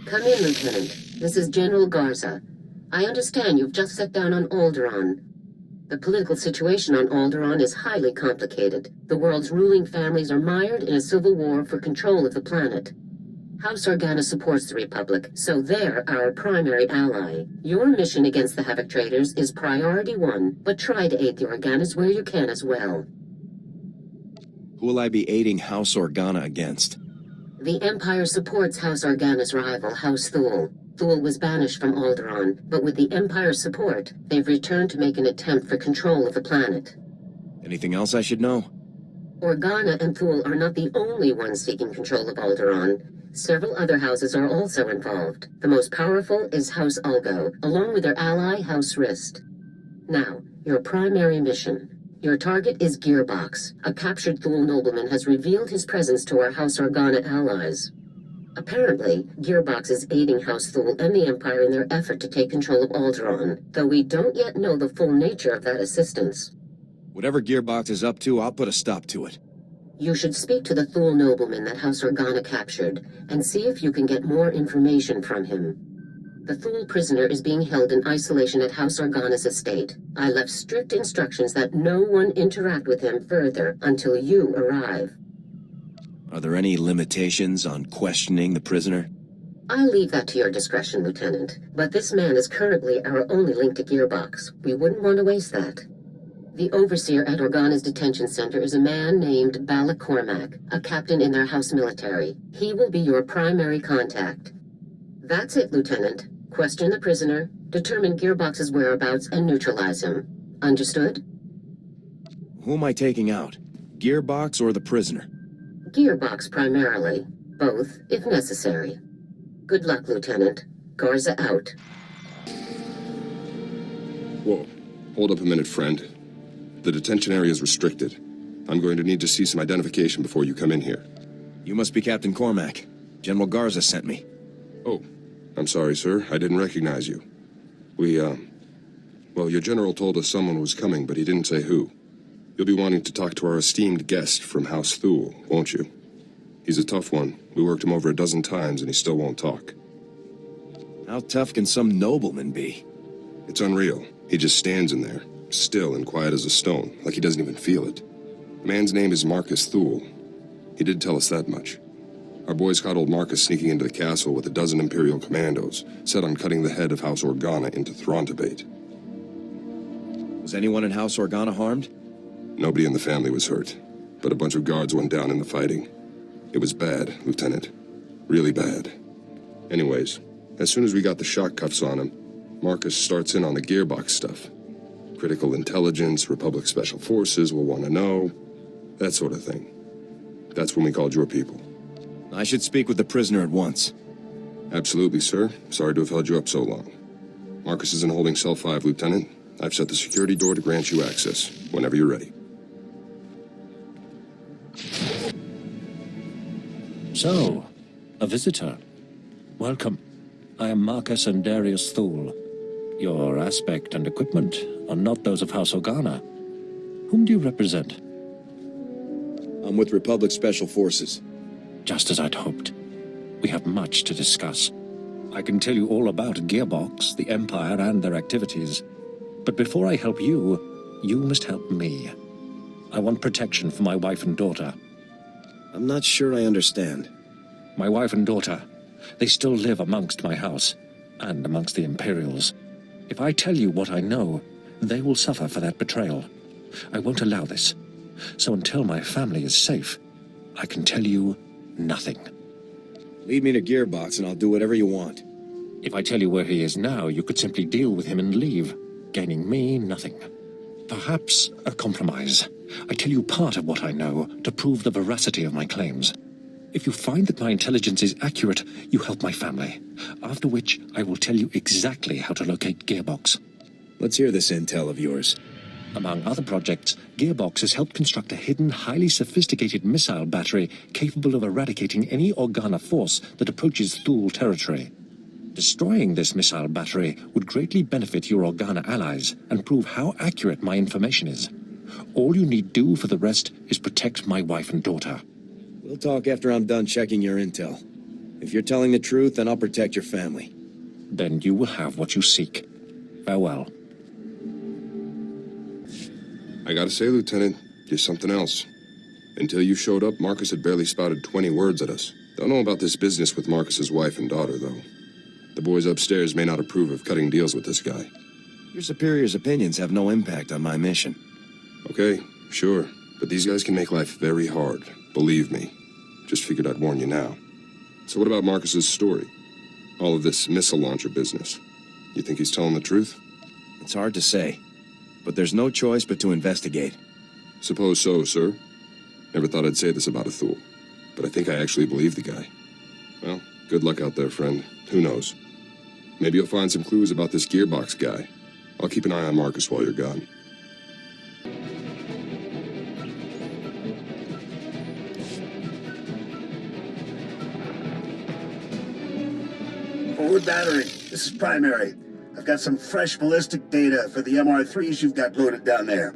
Come in, Lieutenant. This is General Garza. I understand you've just set down on Alderaan. The political situation on Alderaan is highly complicated. The world's ruling families are mired in a civil war for control of the planet. House Organa supports the Republic, so they're our primary ally. Your mission against the Havoc Traders is priority one, but try to aid the Organas where you can as well. Who will I be aiding House Organa against? The Empire supports House Organa's rival, House Thule. Thule was banished from Alderaan, but with the Empire's support, they've returned to make an attempt for control of the planet. Anything else I should know? Organa and Thule are not the only ones seeking control of Alderaan. Several other houses are also involved. The most powerful is House Ulgo, along with their ally, House Rist. Now, your primary mission. Your target is Gearbox. A captured Thule nobleman has revealed his presence to our House Organa allies. Apparently, Gearbox is aiding House Thule and the Empire in their effort to take control of Alderaan, though we don't yet know the full nature of that assistance. Whatever Gearbox is up to, I'll put a stop to it. You should speak to the Thule nobleman that House Organa captured, and see if you can get more information from him. The Thule prisoner is being held in isolation at House Organa's estate. I left strict instructions that no one interact with him further until you arrive. Are there any limitations on questioning the prisoner? I'll leave that to your discretion, Lieutenant. But this man is currently our only link to Gearbox. We wouldn't want to waste that. The overseer at Organa's detention center is a man named Balak Cormac, a captain in their house military. He will be your primary contact. That's it, Lieutenant. Question the prisoner, determine Gearbox's whereabouts, and neutralize him. Understood? Who am I taking out? Gearbox or the prisoner? Gearbox primarily. Both, if necessary. Good luck, Lieutenant. Garza out. Whoa. Hold up a minute, friend. The detention area is restricted. I'm going to need to see some identification before you come in here. You must be Captain Cormac. General Garza sent me. Oh, I'm sorry, sir. I didn't recognize you. Well, your general told us someone was coming, but he didn't say who. You'll be wanting to talk to our esteemed guest from House Thule, won't you? He's a tough one. We worked him over a dozen times, and he still won't talk. How tough can some nobleman be? It's unreal. He just stands in there, still and quiet as a stone, like he doesn't even feel it. The man's name is Marcus Thule. He did tell us that much. Our boys caught old Marcus sneaking into the castle with a dozen Imperial commandos, set on cutting the head of House Organa into Throntibate. Was anyone in House Organa harmed? Nobody in the family was hurt, but a bunch of guards went down in the fighting. It was bad, Lieutenant. Really bad. Anyways, as soon as we got the shock cuffs on him, Marcus starts in on the Gearbox stuff. Critical intelligence, Republic Special Forces will want to know, that sort of thing. That's when we called your people. I should speak with the prisoner at once. Absolutely, sir. Sorry to have held you up so long. Marcus is in holding cell 5, Lieutenant. I've set the security door to grant you access, whenever you're ready. So, a visitor. Welcome. I am Marcus and Darius Thule. Your aspect and equipment are not those of House Organa. Whom do you represent? I'm with Republic Special Forces. Just as I'd hoped. We have much to discuss. I can tell you all about Gearbox, the Empire, and their activities. But before I help you, you must help me. I want protection for my wife and daughter. I'm not sure I understand. My wife and daughter, they still live amongst my house, and amongst the Imperials. If I tell you what I know, they will suffer for that betrayal. I won't allow this. So until my family is safe, I can tell you nothing. Lead me to Gearbox and I'll do whatever you want. If I tell you where he is now, you could simply deal with him and leave, gaining me nothing. Perhaps a compromise. I tell you part of what I know to prove the veracity of my claims. If you find that my intelligence is accurate, you help my family. After which, I will tell you exactly how to locate Gearbox. Let's hear this intel of yours. Among other projects, Gearbox has helped construct a hidden, highly sophisticated missile battery capable of eradicating any Organa force that approaches Thule territory. Destroying this missile battery would greatly benefit your Organa allies and prove how accurate my information is. All you need do for the rest is protect my wife and daughter. We'll talk after I'm done checking your intel. If you're telling the truth, then I'll protect your family. Then you will have what you seek. Farewell. I gotta say, Lieutenant, you're something else. Until you showed up, Marcus had barely spouted 20 words at us. Don't know about this business with Marcus's wife and daughter, though. The boys upstairs may not approve of cutting deals with this guy. Your superior's opinions have no impact on my mission. Okay, sure. But these guys can make life very hard. Believe me. Just figured I'd warn you now. So what about Marcus's story? All of this missile launcher business. You think he's telling the truth? It's hard to say. But there's no choice but to investigate. Suppose so, sir. Never thought I'd say this about a Thule. But I think I actually believe the guy. Well, good luck out there, friend. Who knows? Maybe you'll find some clues about this gearbox guy. I'll keep an eye on Marcus while you're gone. Forward battery, this is primary. I've got some fresh ballistic data for the MR3s you've got loaded down there.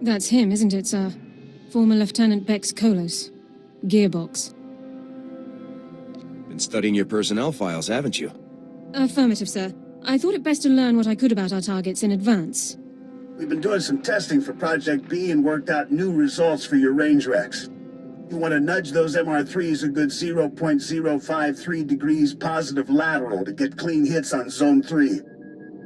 That's him, isn't it, sir? Former Lieutenant Bex Kolos. Gearbox. Been studying your personnel files, haven't you? Affirmative, sir. I thought it best to learn what I could about our targets in advance. We've been doing some testing for Project B and worked out new results for your range recs. You want to nudge those MR3s a good 0.053 degrees positive lateral to get clean hits on Zone 3.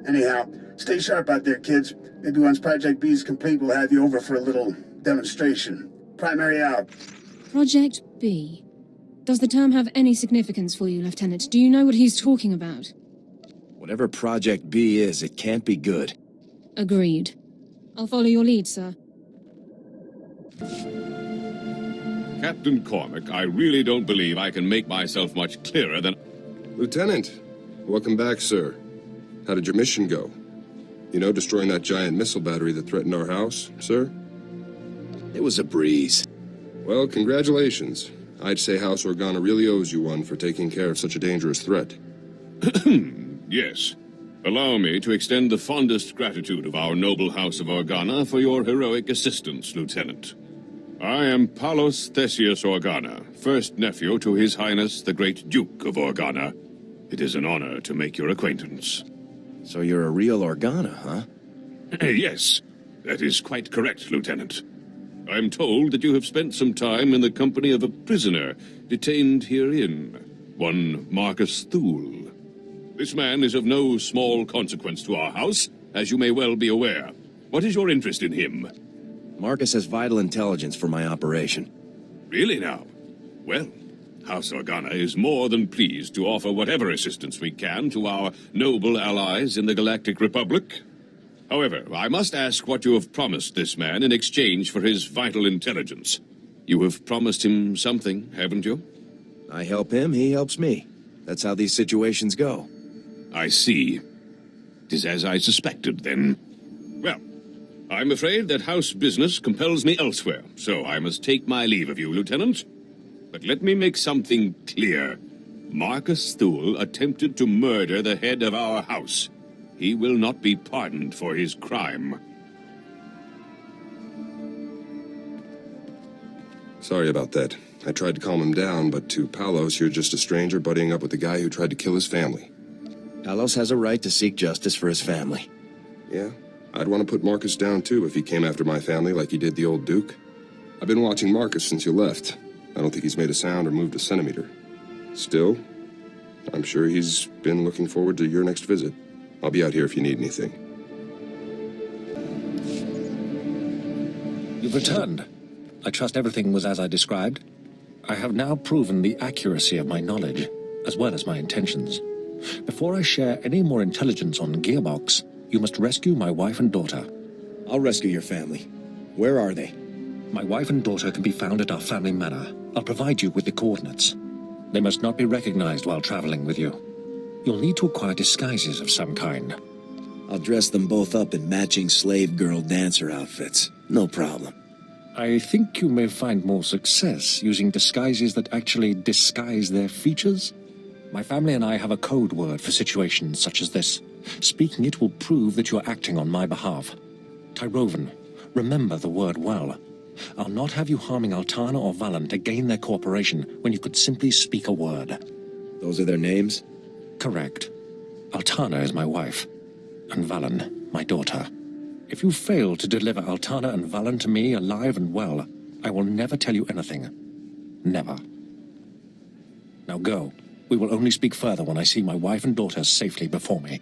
Anyhow, stay sharp out there, kids. Maybe once Project B is complete, we'll have you over for a little demonstration. Primary out. Project B. Does the term have any significance for you, Lieutenant? Do you know what he's talking about? Whatever Project B is, it can't be good. Agreed. I'll follow your lead, sir. Captain Cormac, I really don't believe I can make myself much clearer than... Lieutenant, welcome back, sir. How did your mission go? You know, destroying that giant missile battery that threatened our house, sir? It was a breeze. Well, congratulations. I'd say House Organa really owes you one for taking care of such a dangerous threat. Yes. Allow me to extend the fondest gratitude of our noble House of Organa for your heroic assistance, Lieutenant. I am Palos Theseus Organa, first nephew to His Highness the Great Duke of Organa. It is an honor to make your acquaintance. So you're a real Organa, huh? Yes, that is quite correct, Lieutenant. I'm told that you have spent some time in the company of a prisoner detained herein, one Marcus Thule. This man is of no small consequence to our house, as you may well be aware. What is your interest in him? Marcus has vital intelligence for my operation. Really now? Well, House Organa is more than pleased to offer whatever assistance we can to our noble allies in the Galactic Republic. However, I must ask what you have promised this man in exchange for his vital intelligence. You have promised him something, haven't you? I help him, he helps me. That's how these situations go. I see. 'Tis as I suspected, then. Well, I'm afraid that house business compels me elsewhere, so I must take my leave of you, Lieutenant. But let me make something clear. Marcus Thule attempted to murder the head of our house. He will not be pardoned for his crime. Sorry about that. I tried to calm him down, but to Palos, you're just a stranger buddying up with the guy who tried to kill his family. Palos has a right to seek justice for his family. Yeah? I'd want to put Marcus down, too, if he came after my family like he did the old Duke. I've been watching Marcus since you left. I don't think he's made a sound or moved a centimeter. Still, I'm sure he's been looking forward to your next visit. I'll be out here if you need anything. You've returned. I trust everything was as I described. I have now proven the accuracy of my knowledge, as well as my intentions. Before I share any more intelligence on Gearbox, you must rescue my wife and daughter. I'll rescue your family. Where are they? My wife and daughter can be found at our family manor. I'll provide you with the coordinates. They must not be recognized while traveling with you. You'll need to acquire disguises of some kind. I'll dress them both up in matching slave girl dancer outfits. No problem. I think you may find more success using disguises that actually disguise their features. My family and I have a code word for situations such as this. Speaking it will prove that you're acting on my behalf. Tyrovan, remember the word well. I'll not have you harming Altana or Valen to gain their cooperation when you could simply speak a word. Those are their names? Correct. Altana is my wife, and Valen, my daughter. If you fail to deliver Altana and Valen to me alive and well, I will never tell you anything. Never. Now go. We will only speak further when I see my wife and daughter safely before me.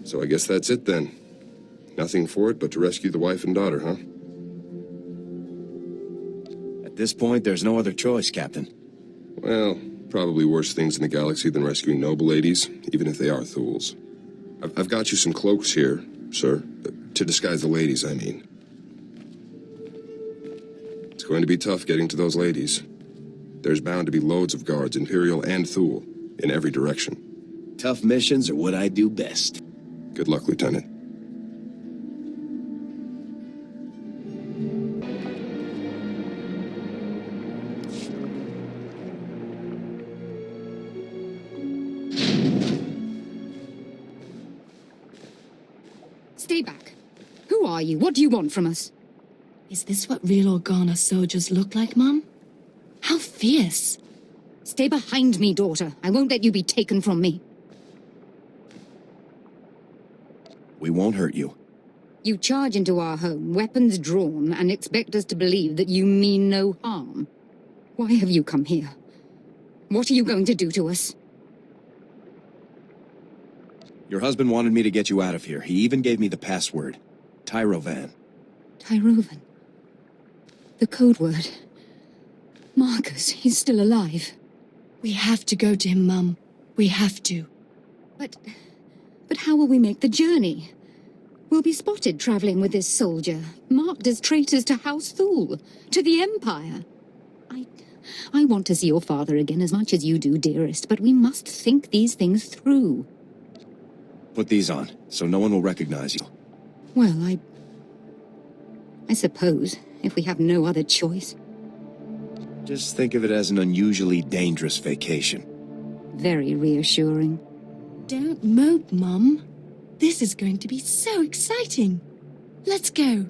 So I guess that's it then. Nothing for it but to rescue the wife and daughter, huh? At this point, there's no other choice, Captain. Well, probably worse things in the galaxy than rescuing noble ladies, even if they are Thuls. I've got you some cloaks here, sir. To disguise the ladies, I mean. It's going to be tough getting to those ladies. There's bound to be loads of guards, Imperial and Thul, in every direction. Tough missions are what I do best. Good luck, Lieutenant. Stay back. Who are you? What do you want from us? Is this what real Organa soldiers look like, Mum? How fierce! Stay behind me, daughter. I won't let you be taken from me. We won't hurt you. You charge into our home, weapons drawn, and expect us to believe that you mean no harm. Why have you come here? What are you going to do to us? Your husband wanted me to get you out of here. He even gave me the password. Tyrovan. Tyrovan. The code word. Marcus, he's still alive. We have to go to him, Mum. We have to. But how will we make the journey? We'll be spotted traveling with this soldier, marked as traitors to House Thul, to the Empire. I want to see your father again as much as you do, dearest, but we must think these things through. Put these on, so no one will recognize you. Well, I suppose, if we have no other choice. Just think of it as an unusually dangerous vacation. Very reassuring. Don't mope, Mum. This is going to be so exciting. Let's go.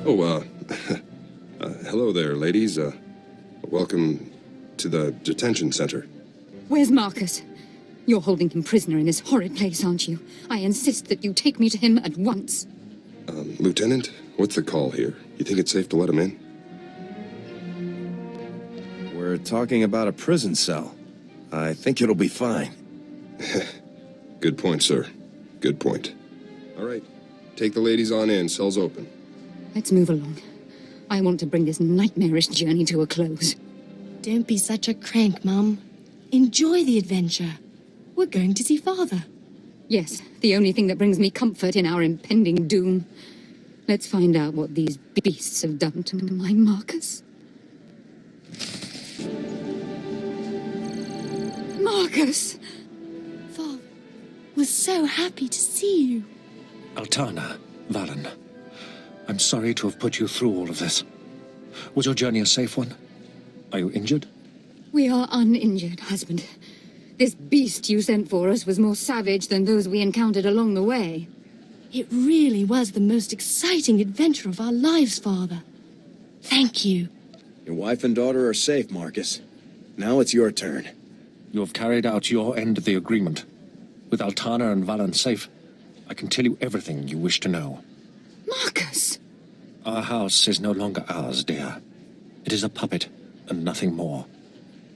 Oh, hello there, ladies. Welcome to the detention center. Where's Marcus? You're holding him prisoner in this horrid place, aren't you? I insist that you take me to him at once. Lieutenant, what's the call here? You think it's safe to let him in? We're talking about a prison cell. I think it'll be fine. Good point, sir. Good point. All right, take the ladies on in. Cell's open. Let's move along. I want to bring this nightmarish journey to a close. Don't be such a crank, Mum. Enjoy the adventure. We're going to see Father. Yes, the only thing that brings me comfort in our impending doom. Let's find out what these beasts have done to my Marcus. Marcus! Father, we're so happy to see you. Altana, Valen, I'm sorry to have put you through all of this. Was your journey a safe one? Are you injured? We are uninjured, husband. This beast you sent for us was more savage than those we encountered along the way. It really was the most exciting adventure of our lives, Father. Thank you. Your wife and daughter are safe, Marcus. Now it's your turn. You have carried out your end of the agreement. With Altana and Valen safe, I can tell you everything you wish to know. Marcus! Our house is no longer ours, dear. It is a puppet, and nothing more.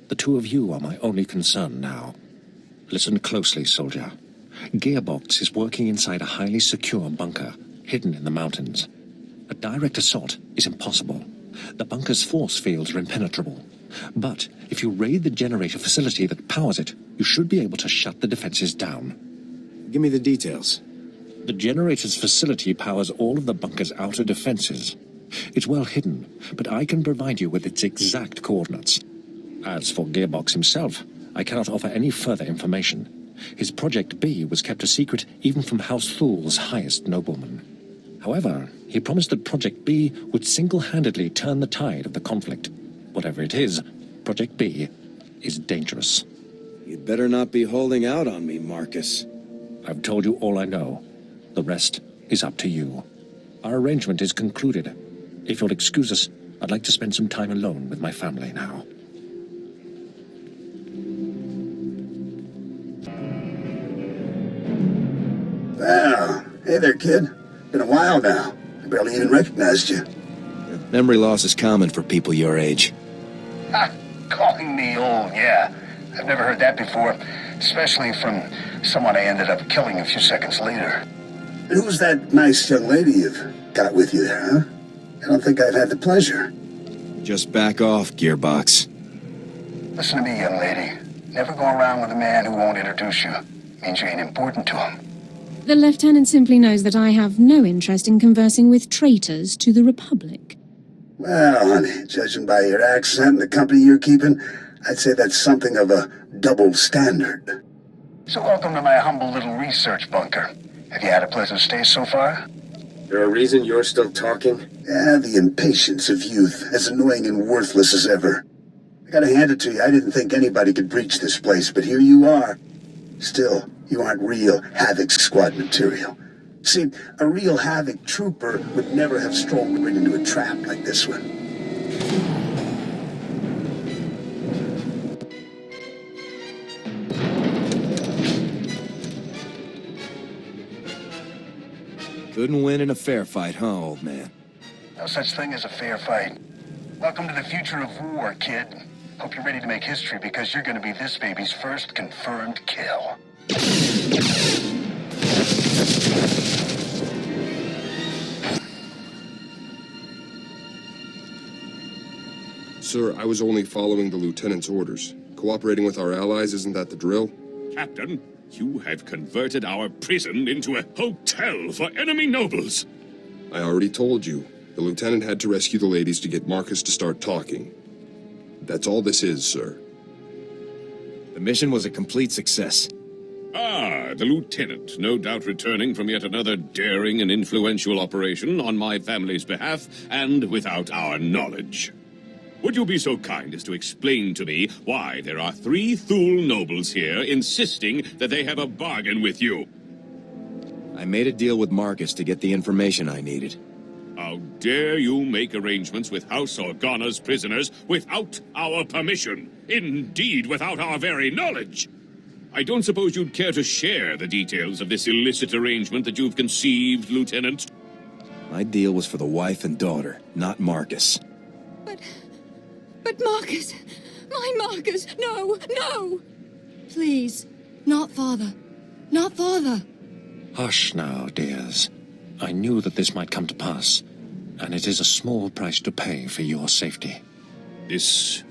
The two of you are my only concern now. Listen closely, soldier. Gearbox is working inside a highly secure bunker, hidden in the mountains. A direct assault is impossible. The bunker's force fields are impenetrable. But if you raid the generator facility that powers it, you should be able to shut the defenses down. Give me the details. The generator's facility powers all of the bunker's outer defenses. It's well hidden, but I can provide you with its exact coordinates. As for Gearbox himself, I cannot offer any further information. His Project B was kept a secret even from House Thul's highest noblemen. However, he promised that Project B would single-handedly turn the tide of the conflict. Whatever it is, Project B is dangerous. You'd better not be holding out on me, Marcus. I've told you all I know. The rest is up to you. Our arrangement is concluded. If you'll excuse us, I'd like to spend some time alone with my family now. Well, hey there, kid. Been a while now. I barely even recognized you. Memory loss is common for people your age. Ha! Calling me old, yeah. I've never heard that before, especially from someone I ended up killing a few seconds later. Who's that nice young lady you've got with you there, huh? I don't think I've had the pleasure. Just back off, Gearbox. Listen to me, young lady. Never go around with a man who won't introduce you. Means you ain't important to him. The Lieutenant simply knows that I have no interest in conversing with traitors to the Republic. Well, honey, judging by your accent and the company you're keeping, I'd say that's something of a double standard. So welcome to my humble little research bunker. Have you had a pleasant stay so far? There a reason you're still talking? Yeah, the impatience of youth, as annoying and worthless as ever. I gotta hand it to you, I didn't think anybody could breach this place, but here you are. Still, you aren't real Havoc Squad material. See, a real Havoc trooper would never have strolled right into a trap like this one. Couldn't win in a fair fight, huh, old man? No such thing as a fair fight. Welcome to the future of war, kid. Hope you're ready to make history because you're gonna be this baby's first confirmed kill. Sir, I was only following the lieutenant's orders. Cooperating with our allies, isn't that the drill? Captain, you have converted our prison into a hotel for enemy nobles. I already told you. The lieutenant had to rescue the ladies to get Marcus to start talking. That's all this is, sir. The mission was a complete success. Ah, the lieutenant, no doubt returning from yet another daring and influential operation on my family's behalf and without our knowledge. Would you be so kind as to explain to me why there are 3 Thul nobles here insisting that they have a bargain with you? I made a deal with Marcus to get the information I needed. How dare you make arrangements with House Organa's prisoners without our permission? Indeed, without our very knowledge. I don't suppose you'd care to share the details of this illicit arrangement that you've conceived, Lieutenant? My deal was for the wife and daughter, not Marcus. But Marcus! My Marcus! No! No! Please, not father. Not father. Hush now, dears. I knew that this might come to pass, and it is a small price to pay for your safety. This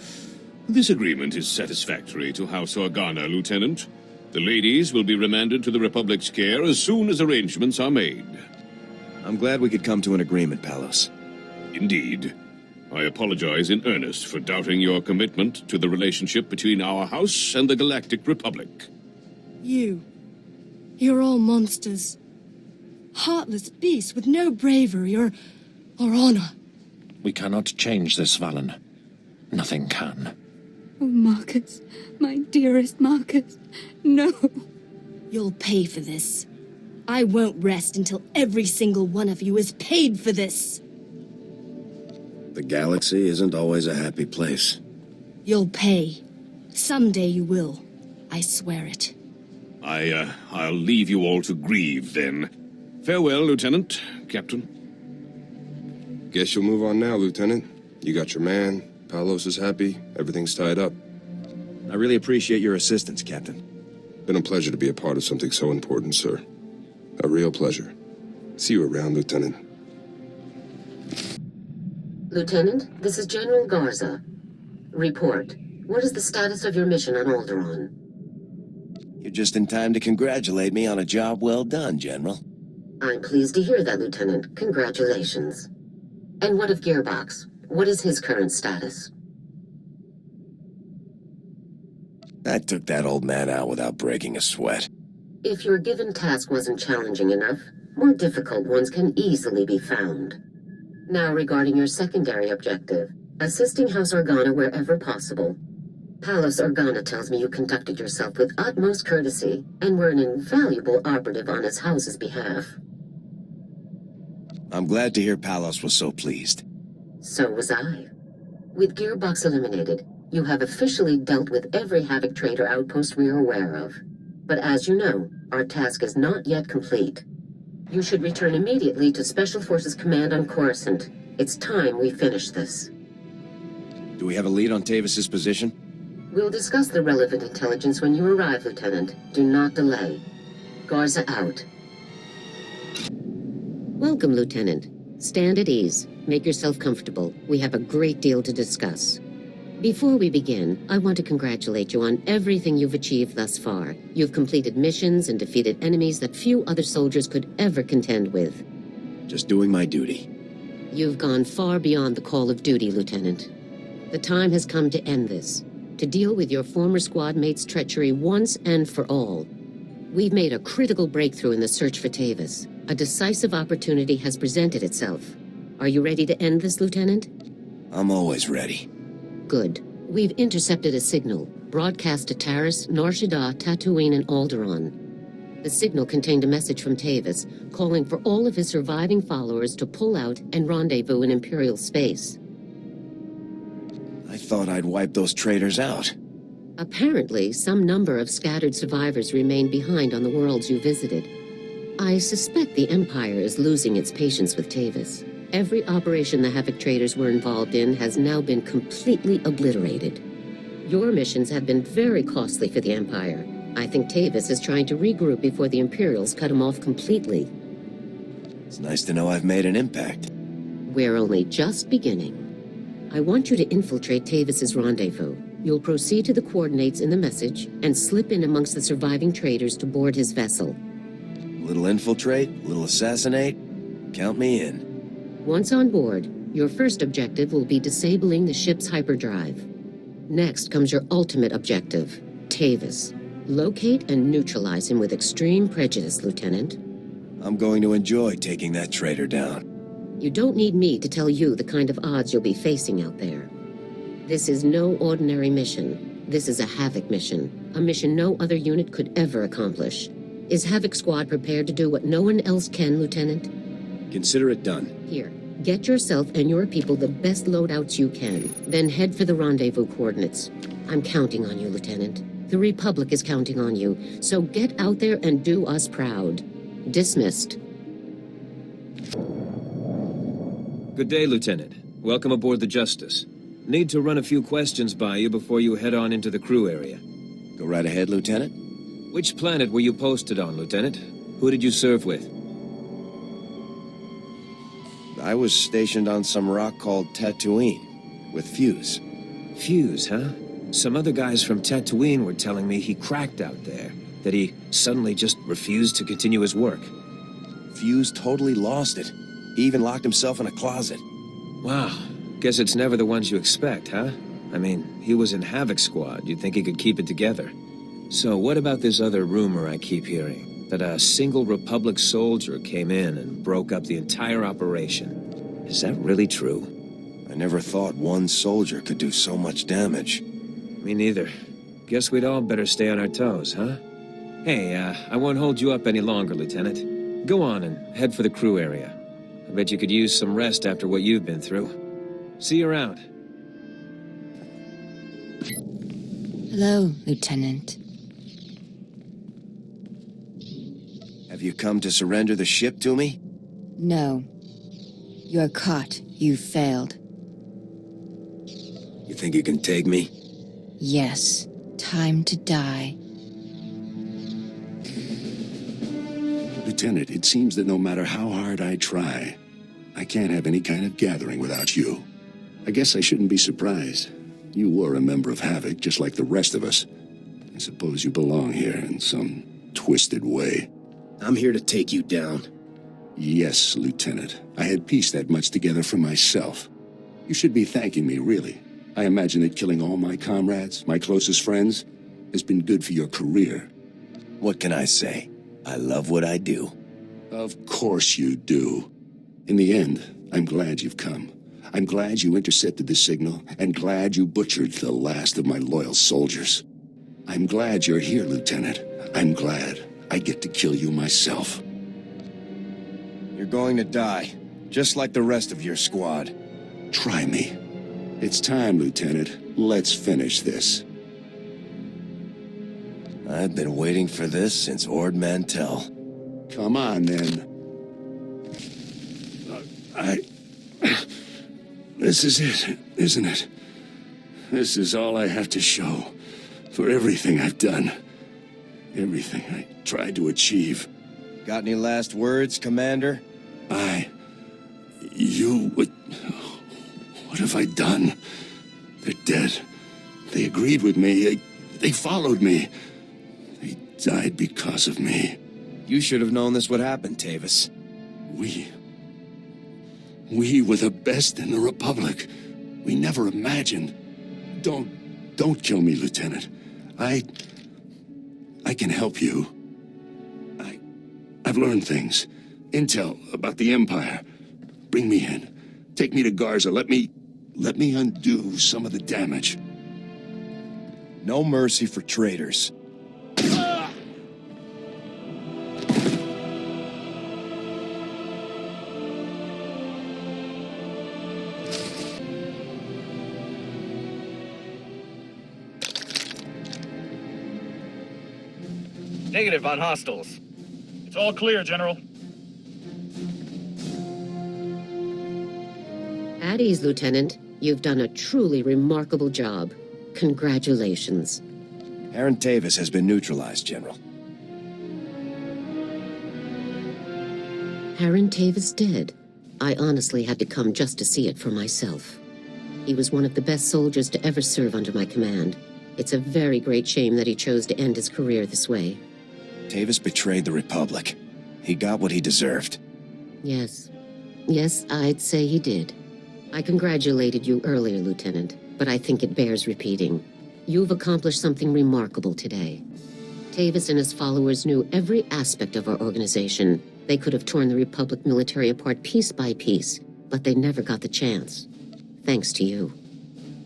agreement is satisfactory to House Organa, Lieutenant. The ladies will be remanded to the Republic's care as soon as arrangements are made. I'm glad we could come to an agreement, Palos. Indeed. I apologize in earnest for doubting your commitment to the relationship between our house and the Galactic Republic. You're all monsters. Heartless beasts with no bravery or honor. We cannot change this, Valen. Nothing can. Oh, Marcus. My dearest Marcus. No. You'll pay for this. I won't rest until every single one of you is paid for this. The galaxy isn't always a happy place. You'll pay. Someday you will. I swear it. I'll leave you all to grieve, then. Farewell, Lieutenant, Captain. Guess you'll move on now, Lieutenant. You got your man, Palos is happy, everything's tied up. I really appreciate your assistance, Captain. Been a pleasure to be a part of something so important, sir. A real pleasure. See you around, Lieutenant. Lieutenant, this is General Garza. Report. What is the status of your mission on Alderaan? You're just in time to congratulate me on a job well done, General. I'm pleased to hear that, Lieutenant. Congratulations. And what of Gearbox? What is his current status? I took that old man out without breaking a sweat. If your given task wasn't challenging enough, more difficult ones can easily be found. Now regarding your secondary objective, assisting House Organa wherever possible. Palace Organa tells me you conducted yourself with utmost courtesy and were an invaluable operative on his house's behalf. I'm glad to hear Palos was so pleased. So was I. With Gearbox eliminated, you have officially dealt with every Havoc Trader outpost we're aware of. But as you know, our task is not yet complete. You should return immediately to Special Forces Command on Coruscant. It's time we finish this. Do we have a lead on Tavus's position? We'll discuss the relevant intelligence when you arrive, Lieutenant. Do not delay. Garza out. Welcome, Lieutenant. Stand at ease. Make yourself comfortable. We have a great deal to discuss. Before we begin, I want to congratulate you on everything you've achieved thus far. You've completed missions and defeated enemies that few other soldiers could ever contend with. Just doing my duty. You've gone far beyond the call of duty, Lieutenant. The time has come to end this. To deal with your former squad mate's treachery once and for all. We've made a critical breakthrough in the search for Tavus. A decisive opportunity has presented itself. Are you ready to end this, Lieutenant? I'm always ready. Good. We've intercepted a signal, broadcast to Taris, Nar Shaddaa, Tatooine, and Alderaan. The signal contained a message from Tavus, calling for all of his surviving followers to pull out and rendezvous in Imperial space. I thought I'd wipe those traitors out. Apparently, some number of scattered survivors remain behind on the worlds you visited. I suspect the Empire is losing its patience with Tavus. Every operation the Havoc Traders were involved in has now been completely obliterated. Your missions have been very costly for the Empire. I think Tavus is trying to regroup before the Imperials cut him off completely. It's nice to know I've made an impact. We're only just beginning. I want you to infiltrate Tavus's rendezvous. You'll proceed to the coordinates in the message and slip in amongst the surviving traders to board his vessel. A little infiltrate, a little assassinate. Count me in. Once on board, your first objective will be disabling the ship's hyperdrive. Next comes your ultimate objective, Tavus. Locate and neutralize him with extreme prejudice, Lieutenant. I'm going to enjoy taking that traitor down. You don't need me to tell you the kind of odds you'll be facing out there. This is no ordinary mission. This is a Havoc mission. A mission no other unit could ever accomplish. Is Havoc Squad prepared to do what no one else can, Lieutenant? Consider it done. Here, get yourself and your people the best loadouts you can. Then head for the rendezvous coordinates. I'm counting on you, Lieutenant. The Republic is counting on you. So get out there and do us proud. Dismissed. Good day, Lieutenant. Welcome aboard the Justice. Need to run a few questions by you before you head on into the crew area. Go right ahead, Lieutenant. Which planet were you posted on, Lieutenant? Who did you serve with? I was stationed on some rock called Tatooine, with Fuse. Fuse, huh? Some other guys from Tatooine were telling me he cracked out there, that he suddenly just refused to continue his work. Fuse totally lost it. He even locked himself in a closet. Wow. Guess it's never the ones you expect, huh? I mean, he was in Havoc Squad. You'd think he could keep it together. So what about this other rumor I keep hearing? That a single Republic soldier came in and broke up the entire operation. Is that really true? I never thought one soldier could do so much damage. Me neither. Guess we'd all better stay on our toes, huh? Hey, I won't hold you up any longer, Lieutenant. Go on and head for the crew area. I bet you could use some rest after what you've been through. See you around. Hello, Lieutenant. Have you come to surrender the ship to me? No. You're caught. You failed. You think you can take me? Yes. Time to die. Lieutenant, it seems that no matter how hard I try, I can't have any kind of gathering without you. I guess I shouldn't be surprised. You were a member of Havoc, just like the rest of us. I suppose you belong here in some twisted way. I'm here to take you down. Yes, Lieutenant. I had pieced that much together for myself. You should be thanking me, really. I imagine that killing all my comrades, my closest friends, has been good for your career. What can I say? I love what I do. Of course you do. In the end, I'm glad you've come. I'm glad you intercepted the signal, and glad you butchered the last of my loyal soldiers. I'm glad you're here, Lieutenant. I'm glad I get to kill you myself. You're going to die, just like the rest of your squad. Try me. It's time, Lieutenant. Let's finish this. I've been waiting for this since Ord Mantell. Come on, then. This is it, isn't it? This is all I have to show for everything I've done. Everything I tried to achieve. Got any last words, Commander? What have I done? They're dead. They agreed with me. They followed me. They died because of me. You should have known this would happen, Tavus. We were the best in the Republic. We never imagined. Don't kill me, Lieutenant. I can help you. I've learned things. Intel about the Empire. Bring me in. Take me to Garza. Let me undo some of the damage. No mercy for traitors. Negative on hostiles. It's all clear, General. At ease, Lieutenant. You've done a truly remarkable job. Congratulations. Aaron Tavus has been neutralized, General. Aaron Tavus dead. I honestly had to come just to see it for myself. He was one of the best soldiers to ever serve under my command. It's a very great shame that he chose to end his career this way. Tavus betrayed the Republic. He got what he deserved. Yes. Yes, I'd say he did. I congratulated you earlier, Lieutenant, but I think it bears repeating. You've accomplished something remarkable today. Tavus and his followers knew every aspect of our organization. They could have torn the Republic military apart piece by piece, but they never got the chance. Thanks to you.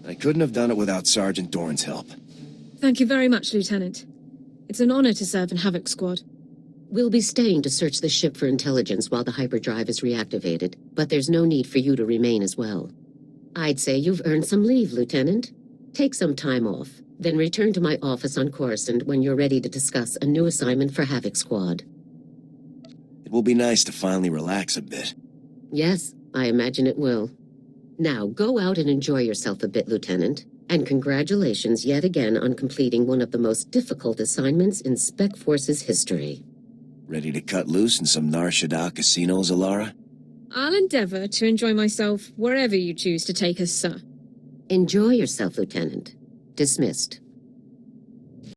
I couldn't have done it without Sergeant Dorn's help. Thank you very much, Lieutenant. It's an honor to serve in Havoc Squad. We'll be staying to search the ship for intelligence while the hyperdrive is reactivated, but there's no need for you to remain as well. I'd say you've earned some leave, Lieutenant. Take some time off, then return to my office on Coruscant when you're ready to discuss a new assignment for Havoc Squad. It will be nice to finally relax a bit. Yes, I imagine it will. Now, go out and enjoy yourself a bit, Lieutenant. And congratulations yet again on completing one of the most difficult assignments in Spec Force's history. Ready to cut loose in some Nar Shaddaa casinos, Alara? I'll endeavor to enjoy myself wherever you choose to take us, sir. Enjoy yourself, Lieutenant. Dismissed.